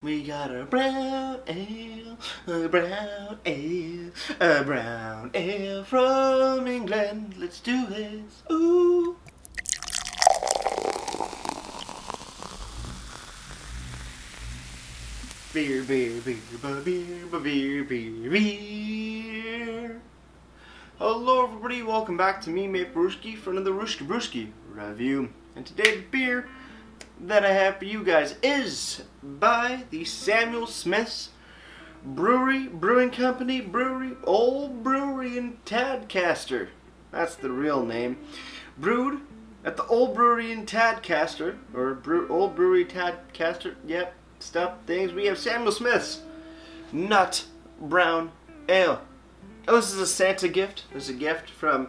We got a brown ale, a brown ale, a brown ale from England. Let's do this. Ooh. Beer, beer, beer, beer, beer, beer, beer. Hello everybody, welcome back to me, Mate Brewski, for another Ruski Brewski review. And today the beer that I have for you guys is by the Samuel Smith's Brewing Company Old Brewery in Tadcaster. That's the real name. Brewed at the Old Brewery in Tadcaster, or Old Brewery Tadcaster. Yep, stuff, things. We have Samuel Smith's Nut Brown Ale. And this is a Santa gift. This is a gift from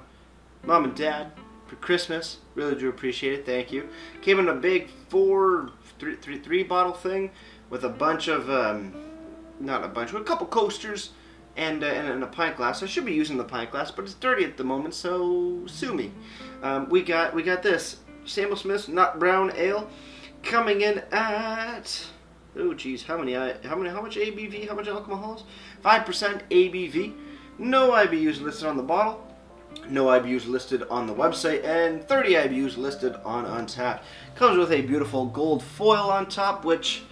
Mom and Dad for Christmas. Really do appreciate it. Thank you. Came in a big three bottle thing with a bunch of not a bunch, but a couple coasters and a pint glass. I should be using the pint glass, but it's dirty at the moment, so sue me. We got this Samuel Smith's Nut Brown Ale coming in at, oh geez, how much ABV? How much alcohol is? 5% ABV. No IBUs listed on the bottle. No IBUs listed on the website, and 30 IBUs listed on Untappd. Comes with a beautiful gold foil on top, which,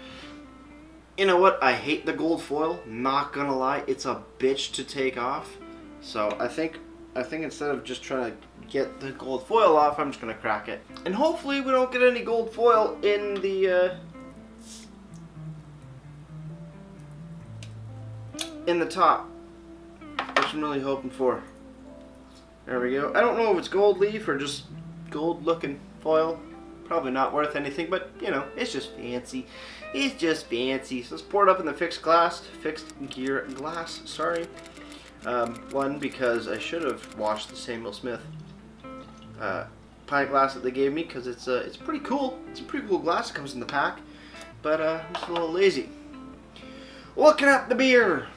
you know what, I hate the gold foil, not gonna lie, it's a bitch to take off. So I think instead of just trying to get the gold foil off, I'm just gonna crack it. And hopefully we don't get any gold foil in the top, which I'm really hoping for. There we go. I don't know if it's gold leaf or just gold looking foil. Probably not worth anything, but you know, it's just fancy. It's just fancy. So let's pour it up in the fixed gear glass, sorry. One, because I should have washed the Samuel Smith pint glass that they gave me, because it's pretty cool. It's a pretty cool glass. It comes in the pack, but I'm just a little lazy. Looking at the beer,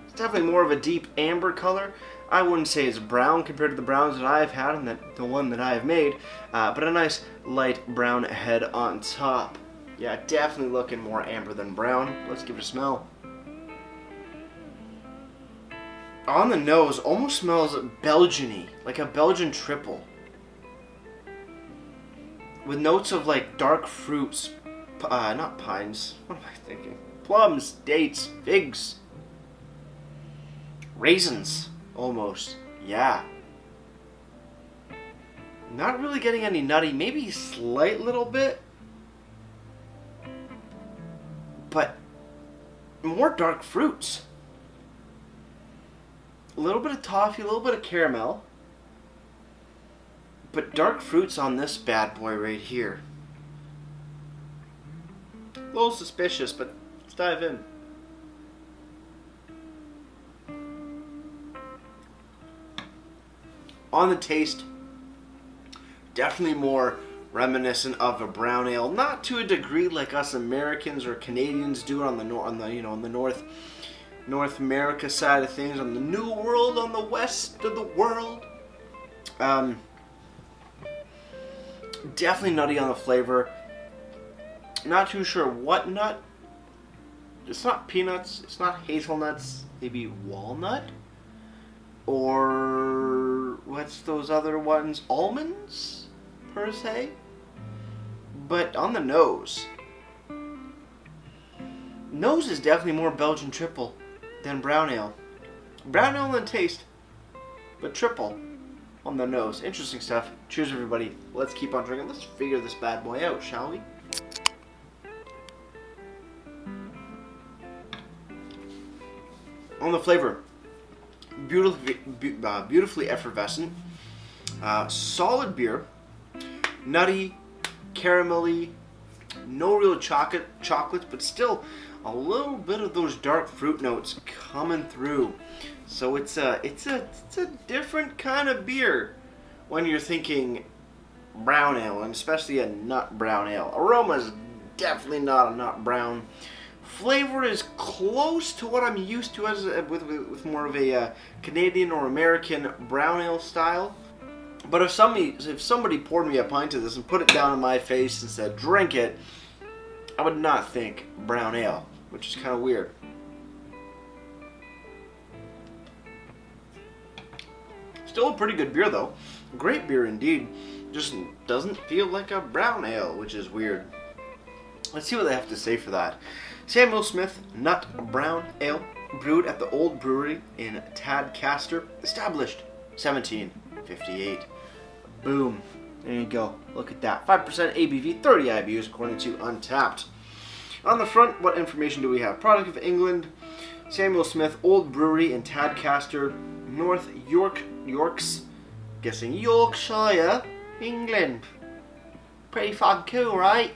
it's definitely more of a deep amber color. I wouldn't say it's brown compared to the browns that I've had and the one that I have made, but a nice light brown head on top. Yeah, definitely looking more amber than brown. Let's give it a smell. On the nose, almost smells Belgian-y, like a Belgian triple. With notes of like dark fruits, not pines, what am I thinking? Plums, dates, figs, raisins. Almost, yeah. Not really getting any nutty, maybe slight little bit, but more dark fruits. A little bit of toffee, a little bit of caramel, but dark fruits on this bad boy right here. A little suspicious, but let's dive in. On the taste, definitely more reminiscent of a brown ale, not to a degree like us Americans or Canadians do it on the North America side of things, on the New World, on the west of the world. Definitely nutty on the flavor. Not too sure what nut. It's not peanuts. It's not hazelnuts. Maybe walnut, or what's those other ones? Almonds, per se? But on the nose is definitely more Belgian triple than brown ale. Brown ale on the taste, but triple on the nose. Interesting stuff. Cheers, everybody. Let's keep on drinking. Let's figure this bad boy out, shall we? On the flavor, beautifully effervescent, solid beer, nutty, caramelly, no real chocolates, but still a little bit of those dark fruit notes coming through. So it's a different kind of beer when you're thinking brown ale, and especially a nut brown ale. Aroma is definitely not a nut brown. Flavor is close to what I'm used to as with more of a Canadian or American brown ale style. But if somebody poured me a pint of this and put it down in my face and said, drink it, I would not think brown ale, which is kind of weird. Still a pretty good beer though. Great beer indeed. Just doesn't feel like a brown ale, which is weird. Let's see what they have to say for that. Samuel Smith Nut Brown Ale, brewed at the Old Brewery in Tadcaster, established 1758. Boom. There you go. Look at that. 5% ABV, 30 IBUs according to Untapped. On the front, what information do we have? Product of England, Samuel Smith Old Brewery in Tadcaster, North Yorks, guessing Yorkshire, England. Pretty fucking cool, right?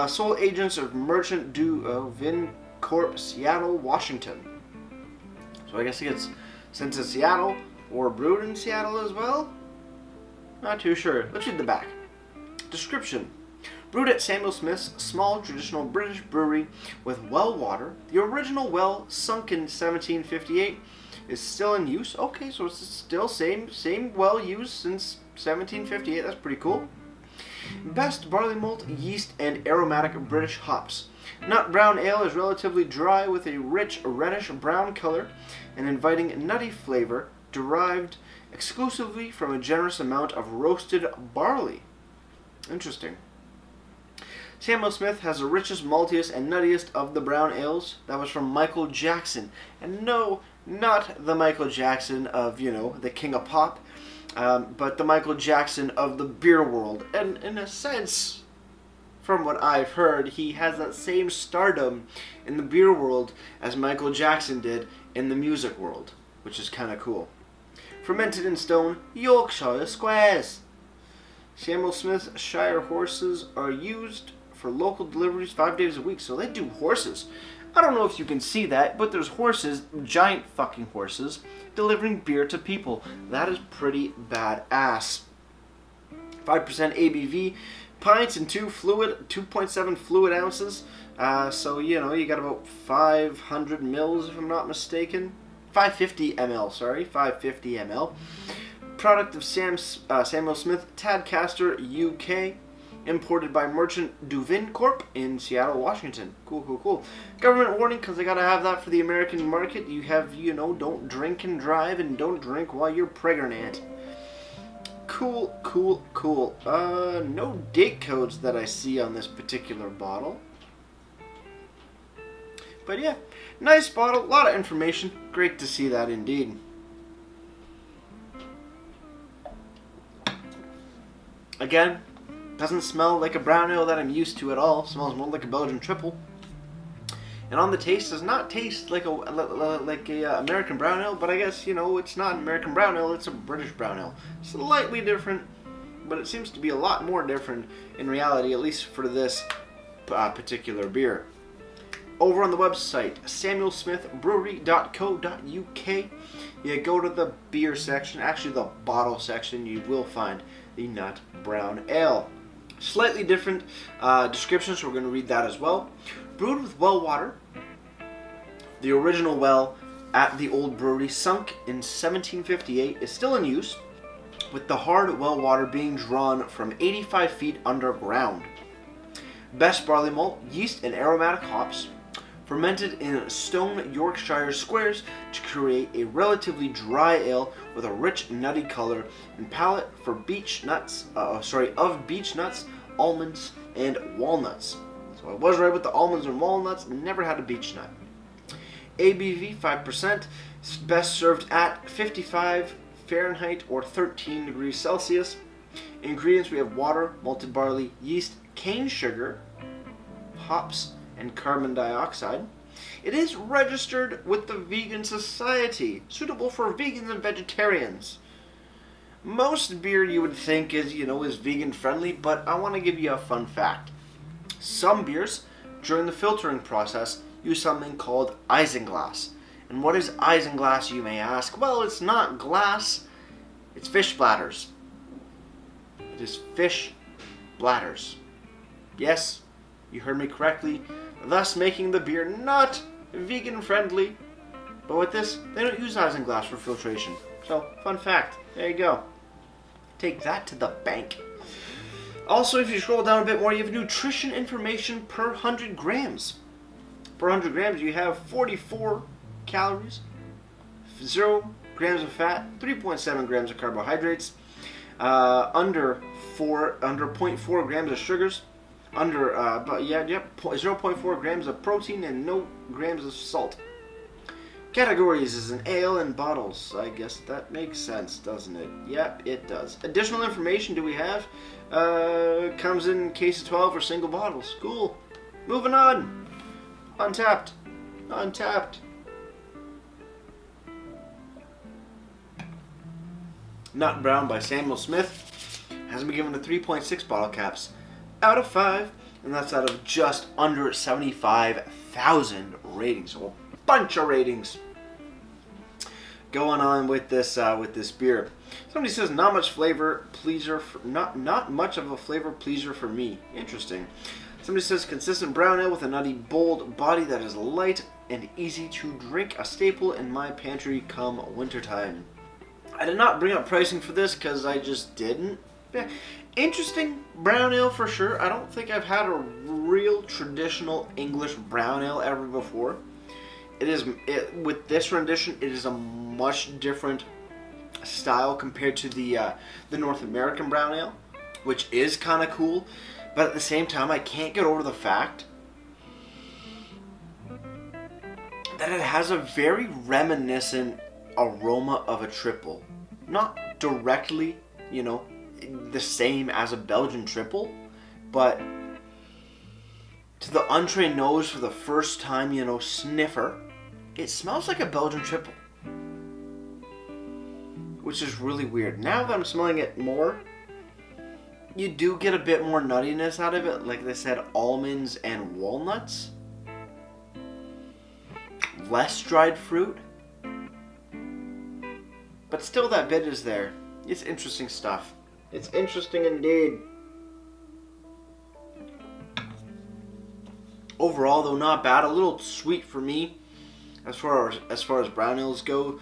Sole agents of Merchant du Vin Corp, Seattle, Washington. So I guess it's since it's Seattle or brewed in Seattle as well. Not too sure. Let's read the back. Description. Brewed at Samuel Smith's small traditional British brewery with well water. The original well, sunk in 1758, is still in use. Okay, so it's still same well used since 1758. That's pretty cool. Best barley malt, yeast, and aromatic British hops. Nut brown ale is relatively dry with a rich reddish brown color and inviting nutty flavor derived exclusively from a generous amount of roasted barley. Interesting. Samuel Smith has the richest, maltiest, and nuttiest of the brown ales. That was from Michael Jackson. And no, not the Michael Jackson of, the King of Pop, but the Michael Jackson of the beer world. And in a sense, from what I've heard, he has that same stardom in the beer world as Michael Jackson did in the music world, which is kind of cool. Fermented in stone, Yorkshire squares. Samuel Smith's Shire horses are used for local deliveries 5 days a week, so they do horses. I don't know if you can see that, but there's horses, giant fucking horses, delivering beer to people. That is pretty badass. 5% ABV, pints and 2.7 fluid ounces. So, you got about 500 mils, if I'm not mistaken. 550 ml, sorry, 550 ml. Product of Samuel Smith, Tadcaster, UK. Imported by Merchant du Vin Corp in Seattle, Washington. Cool. Government warning, because I gotta have that for the American market. You have, don't drink and drive, and don't drink while you're pregnant. Cool. No date codes that I see on this particular bottle. But yeah, nice bottle, a lot of information. Great to see that indeed. Again, doesn't smell like a brown ale that I'm used to at all. Smells more like a Belgian triple. And on the taste, does not taste like a American brown ale, but I guess, it's not an American brown ale, it's a British brown ale. Slightly different, but it seems to be a lot more different in reality, at least for this particular beer. Over on the website, samuelsmithbrewery.co.uk, you go to the beer section, actually the bottle section, you will find the Nut Brown Ale. Slightly different description, so we're going to read that as well. Brewed with well water, the original well at the Old Brewery, sunk in 1758, is still in use, with the hard well water being drawn from 85 feet underground. Best barley malt, yeast, and aromatic hops, fermented in stone Yorkshire squares to create a relatively dry ale with a rich nutty color and palate for beech nuts, almonds, and walnuts. So I was right with the almonds and walnuts, never had a beech nut. ABV 5%, best served at 55 Fahrenheit or 13 degrees Celsius. Ingredients, we have water, malted barley, yeast, cane sugar, hops, and carbon dioxide. It is registered with the Vegan Society, suitable for vegans and vegetarians. Most beer you would think is vegan friendly, but I want to give you a fun fact. Some beers, during the filtering process, use something called isinglass. And what is isinglass, you may ask? Well, it's not glass, it's fish bladders. It is fish bladders. Yes, you heard me correctly, thus making the beer not vegan friendly. But with this, they don't use isinglass for filtration. So, fun fact. There you go. Take that to the bank. Also, if you scroll down a bit more, you have nutrition information per 100 grams. Per 100 grams, you have 44 calories, 0 grams of fat, 3.7 grams of carbohydrates, under 0.4 grams of sugars, 0.4 grams of protein, and no grams of salt. Categories is an ale and bottles. I guess that makes sense, doesn't it? Yep, it does. Additional information do we have? Comes in case of 12 or single bottles. Cool. Moving on. Untapped. Untapped. Nut Brown by Samuel Smith has been given a 3.6 bottle caps out of 5, and that's out of just under 75,000 ratings. So a bunch of ratings going on with this beer. Somebody says not much flavor pleaser, not much of a flavor pleaser for me. Interesting. Somebody says consistent brown ale with a nutty, bold body that is light and easy to drink. A staple in my pantry come wintertime. I did not bring up pricing for this because I just didn't. Yeah. Interesting brown ale for sure. I don't think I've had a real traditional English brown ale ever before. With this rendition, it is a much different style compared to the North American brown ale, which is kind of cool. But at the same time, I can't get over the fact that it has a very reminiscent aroma of a triple. Not directly, the same as a Belgian triple, but to the untrained nose for the first time, sniffer, it smells like a Belgian triple, which is really weird. Now that I'm smelling it more, you do get a bit more nuttiness out of it, like they said, almonds and walnuts. Less dried fruit, but still that bit is there. It's interesting stuff. It's interesting indeed. Overall, though, not bad. A little sweet for me as far as brown ales go.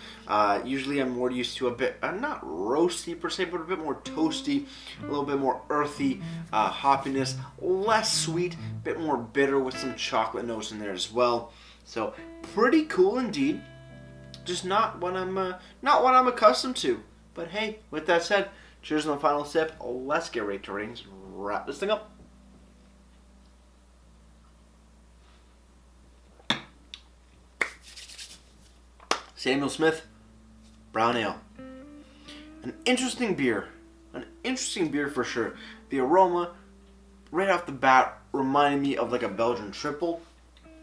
Usually I'm more used to a bit, not roasty per se, but a bit more toasty, a little bit more earthy hoppiness, less sweet, a bit more bitter with some chocolate notes in there as well. So pretty cool indeed. Just not what I'm accustomed to. But hey, with that said, cheers on the final sip. Let's get right to ratings and wrap this thing up. Samuel Smith, brown ale. An interesting beer for sure. The aroma, right off the bat, reminded me of like a Belgian triple.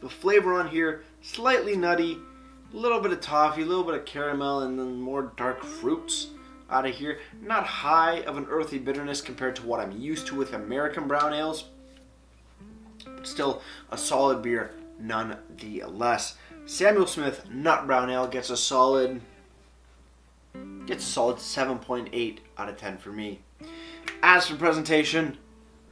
The flavor on here, slightly nutty, a little bit of toffee, a little bit of caramel, and then more dark fruits out of here. Not high of an earthy bitterness compared to what I'm used to with American brown ales, but still a solid beer nonetheless. Samuel Smith Nut Brown Ale gets a solid 7.8 out of 10 for me. As for presentation,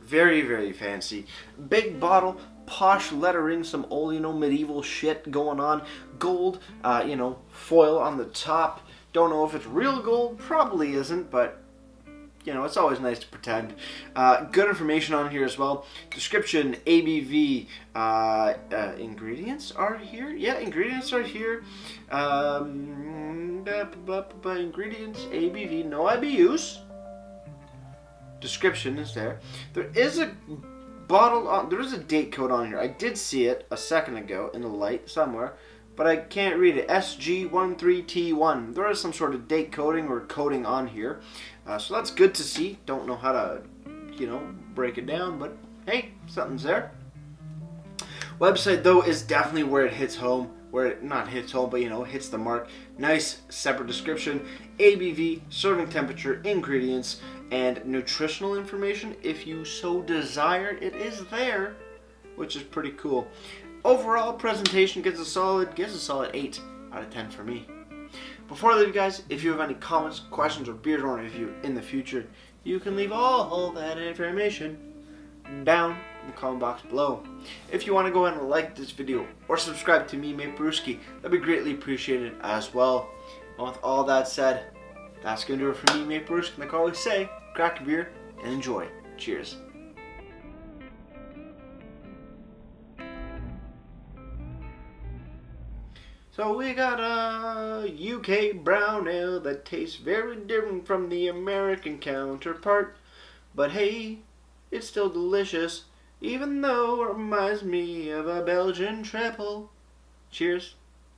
very, very fancy. Big bottle, posh lettering, some old, medieval shit going on. Gold, foil on the top. Don't know if it's real gold, probably isn't, but it's always nice to pretend. Good information on here as well. Description, ABV, ingredients are here. Yeah, ingredients are here. Ingredients, ABV, no IBUs. Description is there. There is a there is a date code on here. I did see it a second ago in the light somewhere, but I can't read it. SG13T1. There is some sort of date coding or coding on here. So that's good to see. Don't know how to, break it down, but hey, something's there. Website, though, is definitely where it hits home. Where it not hits home, but, hits the mark. Nice separate description. ABV, serving temperature, ingredients, and nutritional information. If you so desire, it is there, which is pretty cool. Overall presentation gets a solid 8 out of 10 for me. Before I leave you guys, if you have any comments, questions, or beers I want to review in the future, you can leave all that information down in the comment box below. If you want to go ahead and like this video or subscribe to me, Mate Brewski, that'd be greatly appreciated as well. And with all that said, that's going to do it for me, Mate Brewski. Like I always say, crack a beer and enjoy. Cheers. So we got a UK brown ale that tastes very different from the American counterpart. But hey, it's still delicious, even though it reminds me of a Belgian triple. Cheers.